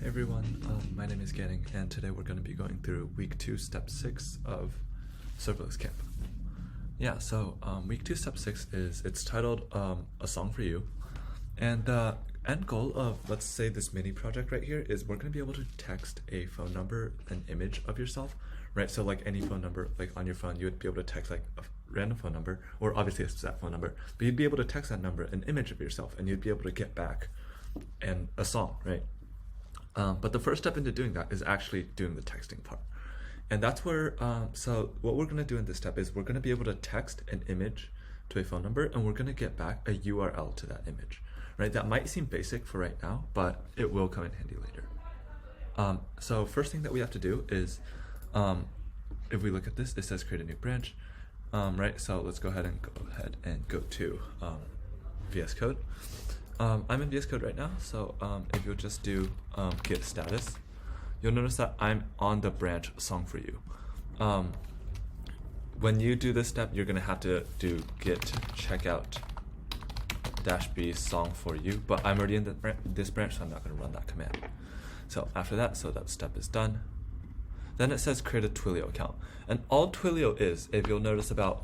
everyone, my name is Ganning, and today we're going to be going through week 2, step 6 of Serverless Camp. Yeah, so week 2, step 6 is, it's titled A Song for You, and the end goal of, let's say, this mini project right here is we're going to be able to text a phone number, an image of yourself, right? So like any phone number, like on your phone, you would be able to text like a random phone number, or obviously it's that phone number, but you'd be able to text that number an image of yourself, and you'd be able to get back and a song, right? But the first step into doing that is actually doing the texting part. And that's where, so what we're gonna do in this step is we're gonna be able to text an image to a phone number, and we're gonna get back a URL to that image, right? That might seem basic for right now, but it will come in handy later. So first thing that we have to do is, if we look at this, it says create a new branch, right? So let's go ahead and go to VS Code. I'm in VS Code right now, so if you'll just do git status, you'll notice that I'm on the branch song for you. When you do this step, you're gonna have to do git checkout -b song for you, but I'm already in this branch, so I'm not gonna run that command. So after that, so that step is done. Then it says create a Twilio account, and all Twilio is, if you'll notice about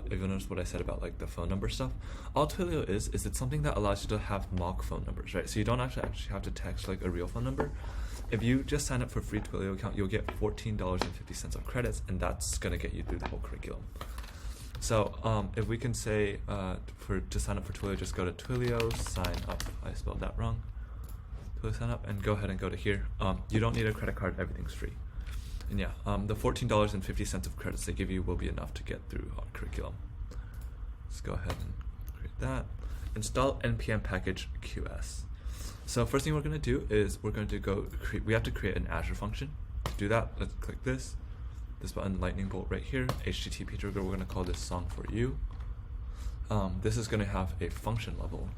if you'll notice what I said about like the phone number stuff, all Twilio is it's something that allows you to have mock phone numbers, right? So you don't actually have to text like a real phone number. If you just sign up for a free Twilio account, you'll get $14.50 of credits, and that's gonna get you through the whole curriculum. So if we can say to sign up for Twilio, just go to Twilio sign up. I spelled that wrong. Twilio sign up, and go ahead and go to here. You don't need a credit card; everything's free. And yeah, the $14.50 of credits they give you will be enough to get through our curriculum. Let's go ahead and create that. Install npm package QS. So first thing we're going to do is we're going to we have to create an Azure function. To do that, let's click this button, lightning bolt right here, HTTP trigger. We're going to call this song for you. This is going to have a function level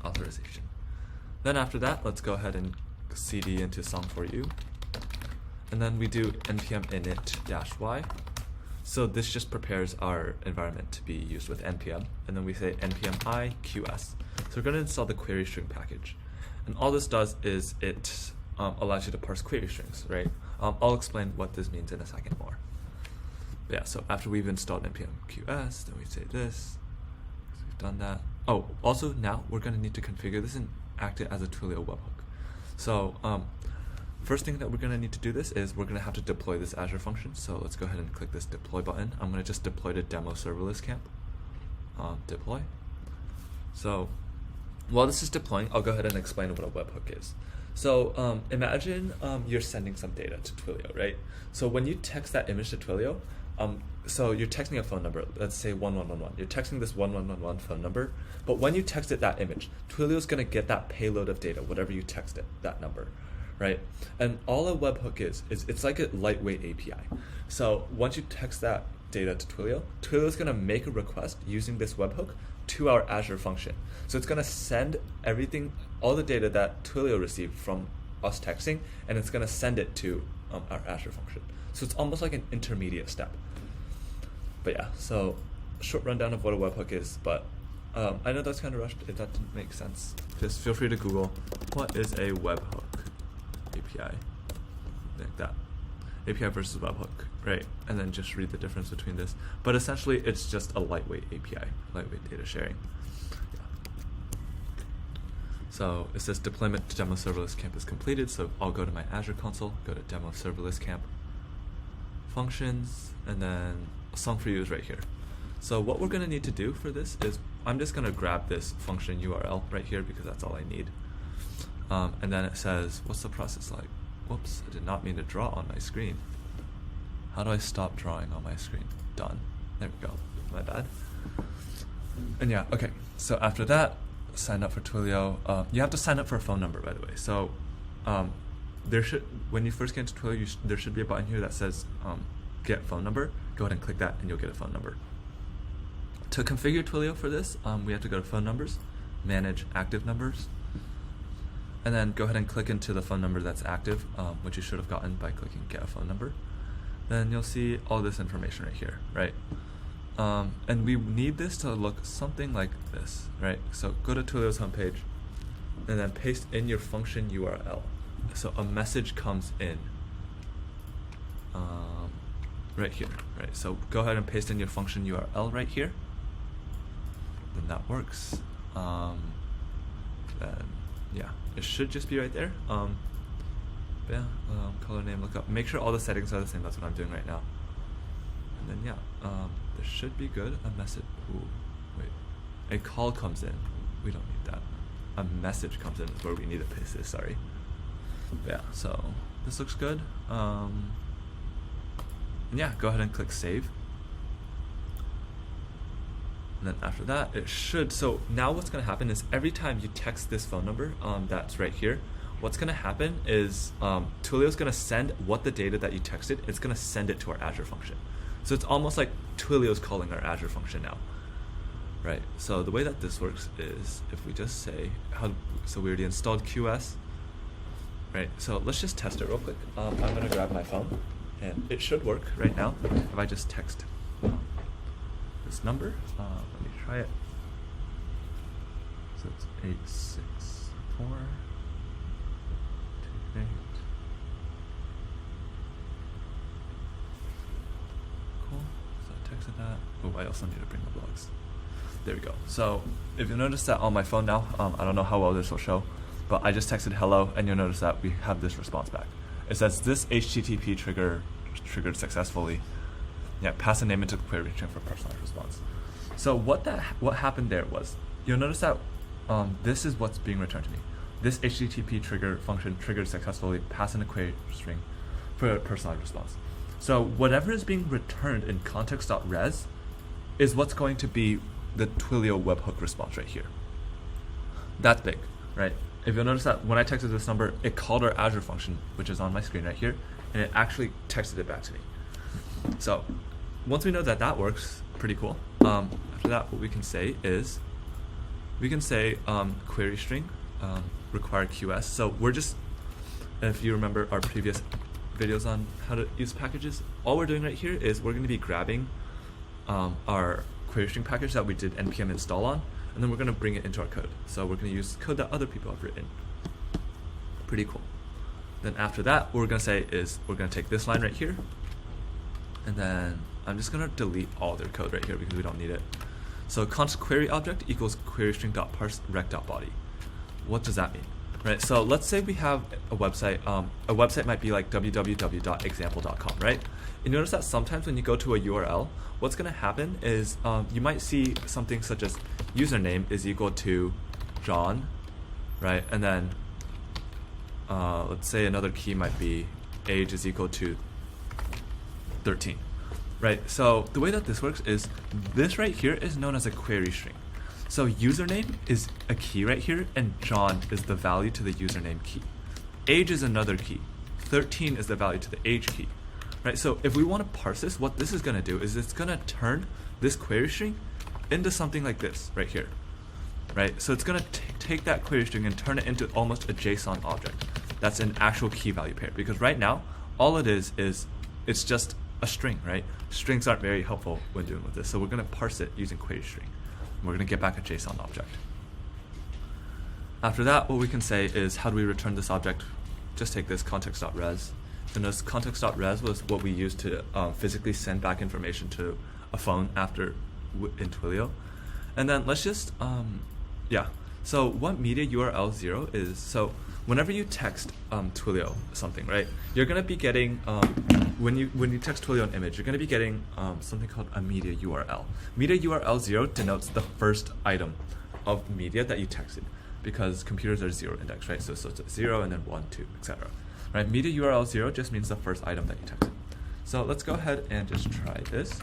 authorization. Then after that, let's go ahead and cd into song for you. And then we do npm init-y. So this just prepares our environment to be used with npm. And then we say npm I qs. So we're going to install the query string package. And all this does is it allows you to parse query strings, right? I'll explain what this means in a second more. But yeah, so after we've installed npm qs, then we say this. So we've done that. Oh, also now we're going to need to configure this and act it as a Twilio webhook. So first thing that we're going to need to do this is we're going to have to deploy this Azure function. So let's go ahead and click this deploy button. I'm going to just deploy to demo serverless camp. Deploy. So while this is deploying, I'll go ahead and explain what a webhook is. So imagine you're sending some data to Twilio, right? So when you text that image to Twilio, so you're texting a phone number, let's say 1111. You're texting this 1111 phone number, but when you text it that image, Twilio is going to get that payload of data, whatever you text it, that number. Right, and all a webhook is it's like a lightweight API. So once you text that data to Twilio, Twilio is going to make a request using this webhook to our Azure function. So it's going to send everything, all the data that Twilio received from us texting, and it's going to send it to our Azure function. So it's almost like an intermediate step. But yeah, so short rundown of what a webhook is, but I know that's kind of rushed. If that didn't make sense, just feel free to Google what is a webhook. API, like that. API versus webhook, right? And then just read the difference between this. But essentially, it's just a lightweight API, lightweight data sharing. Yeah. So it says deployment to demo serverless camp is completed. So I'll go to my Azure console, go to demo serverless camp, functions, and then a song for you is right here. So what we're going to need to do for this is I'm just going to grab this function URL right here because that's all I need. And then it says, what's the process like? Whoops, I did not mean to draw on my screen. How do I stop drawing on my screen? Done. There we go. My bad. And yeah, okay. So after that, sign up for Twilio. You have to sign up for a phone number, by the way. So when you first get into Twilio, there should be a button here that says get phone number. Go ahead and click that, and you'll get a phone number. To configure Twilio for this, we have to go to phone numbers, manage active numbers, and then go ahead and click into the phone number that's active, which you should have gotten by clicking get a phone number. Then you'll see all this information right here, right? And we need this to look something like this, right? So go to Twilio's homepage, and then paste in your function URL. So a message comes in right here, right? So go ahead and paste in your function URL right here. Then that works. Then yeah, it should just be right there. Color name lookup. Make sure all the settings are the same. That's what I'm doing right now. And then yeah, this should be good. A message. Ooh, wait. A call comes in. We don't need that. A message comes in is where we need to paste this. Sorry. But yeah. So this looks good. And yeah, go ahead and click save. And then after that, it should. So now what's going to happen is every time you text this phone number that's right here, what's going to happen is Twilio is going to send what the data that you texted, it's going to send it to our Azure function. So it's almost like Twilio is calling our Azure function now. Right, so the way that this works is if we just say, so we already installed QS, right? So let's just test it real quick. I'm going to grab my phone, and it should work right now if I just text this number. Let me try it. So it's 864. Cool. So I texted that. Oh, I also need to bring the blogs. There we go. So if you notice that on my phone now, I don't know how well this will show, but I just texted hello, and you'll notice that we have this response back. It says this HTTP triggered successfully. Yeah, pass a name into query string for personalized response. So what happened there was, you'll notice that this is what's being returned to me. This HTTP trigger function triggered successfully, pass in a query string for a personalized response. So whatever is being returned in context.res is what's going to be the Twilio webhook response right here. That's big, right? If you'll notice that when I texted this number, it called our Azure function, which is on my screen right here, and it actually texted it back to me. So once we know that that works, pretty cool. After that, what we can say is, we can say query string require QS. So we're just, if you remember our previous videos on how to use packages, all we're doing right here is we're going to be grabbing our query string package that we did npm install on, and then we're going to bring it into our code. So we're going to use code that other people have written. Pretty cool. Then after that, what we're going to say is we're going to take this line right here, and then I'm just going to delete all their code right here because we don't need it. So const query object equals query string.parse rec.body. What does that mean? Right, so let's say we have a website. A website might be like www.example.com, right? And notice that sometimes when you go to a URL, what's going to happen is you might see something such as username is equal to John, right? And then let's say another key might be age is equal to 13, right? So the way that this works is this right here is known as a query string. So username is a key right here, and John is the value to the username key. Age is another key. 13 is the value to the age key, right? So if we want to parse this, what this is going to do is it's going to turn this query string into something like this right here, right? So it's going to take that query string and turn it into almost a JSON object. That's an actual key value pair, because right now, all it is it's just a string, right? Strings aren't very helpful when dealing with this, so we're going to parse it using query string. We're going to get back a JSON object. After that, what we can say is, how do we return this object? Just take this context.res. And this context.res was what we used to physically send back information to a phone after in Twilio. And then let's just, So what media URL 0 is, so whenever you text Twilio something, right, you're going to be getting, when you text Twilio an image, you're going to be getting something called a media URL. Media URL 0 denotes the first item of media that you texted, because computers are 0 index, right? So it's 0 and then 1, 2, etc. Right? Media URL 0 just means the first item that you texted. So let's go ahead and just try this.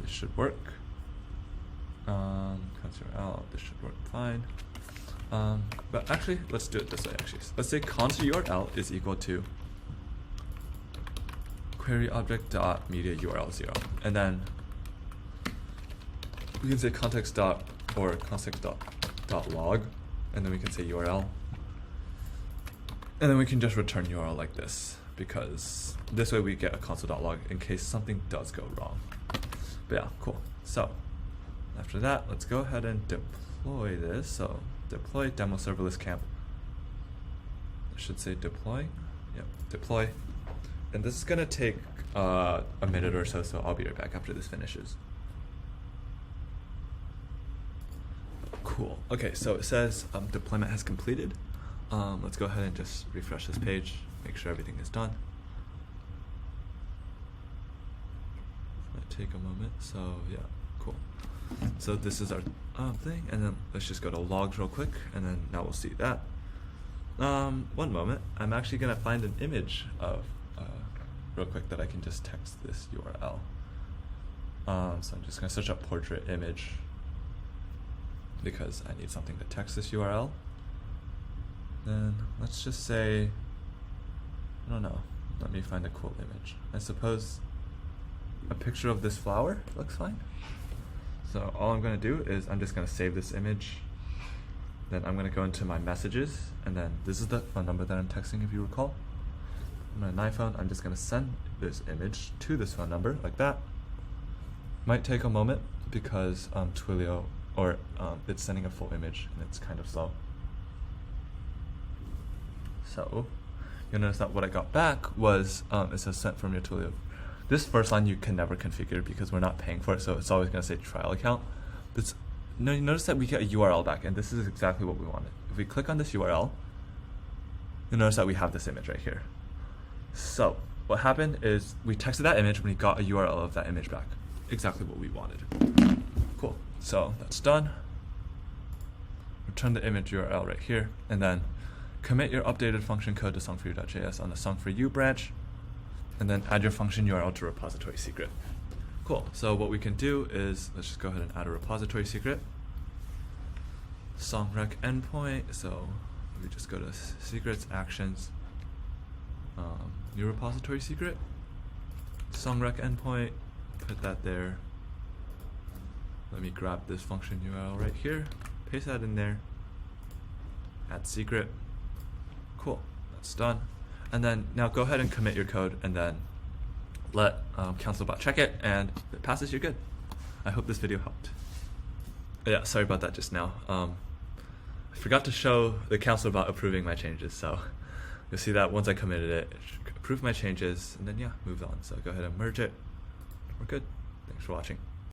This should work. Const URL, this should work fine. But actually, let's do it this way. Actually, let's say const URL is equal to query object dot media URL 0, and then we can say context dot log, and then we can say URL, and then we can just return URL like this, because this way we get a console.log in case something does go wrong. But yeah, cool. So after that, let's go ahead and deploy this. So deploy demo serverless camp I should say deploy. Yep, deploy. And this is gonna take a minute or so, so I'll be right back after this finishes. Cool. Okay, so it says deployment has completed. Let's go ahead and just refresh this page, make sure everything is done. Might take a moment, so yeah, cool. So this is our thing, and then let's just go to logs real quick, and then now we'll see that. One moment, I'm actually gonna find an image of real quick that I can just text this URL. So I'm just gonna search up portrait image because I need something to text this URL. Then let's just say, I don't know, let me find a cool image. I suppose a picture of this flower looks fine. So all I'm gonna do is I'm just gonna save this image. Then I'm gonna go into my messages, and then this is the phone number that I'm texting, if you recall. On my iPhone, I'm just gonna send this image to this phone number, like that. Might take a moment because Twilio, or it's sending a full image and it's kind of slow. So you'll notice that what I got back was, it says sent from your Twilio. This first line you can never configure because we're not paying for it, so it's always gonna say trial account. But no, you notice that we get a URL back, and this is exactly what we wanted. If we click on this URL, you'll notice that we have this image right here. So what happened is we texted that image and we got a URL of that image back. Exactly what we wanted. Cool, so that's done. Return the image URL right here, and then commit your updated function code to song4u.js on the song4u branch, and then add your function URL to repository secret. Cool, so what we can do is, let's just go ahead and add a repository secret. Songrec endpoint, so we just go to secrets, actions, new repository secret, songrec endpoint, put that there. Let me grab this function URL right here, paste that in there, add secret. Cool, that's done. And then now go ahead and commit your code, and then let CouncilBot check it, and if it passes, you're good. I hope this video helped. Yeah, sorry about that just now. I forgot to show the CouncilBot approving my changes, so you'll see that once I committed it, it should approve my changes, and then yeah, move on. So go ahead and merge it. We're good. Thanks for watching.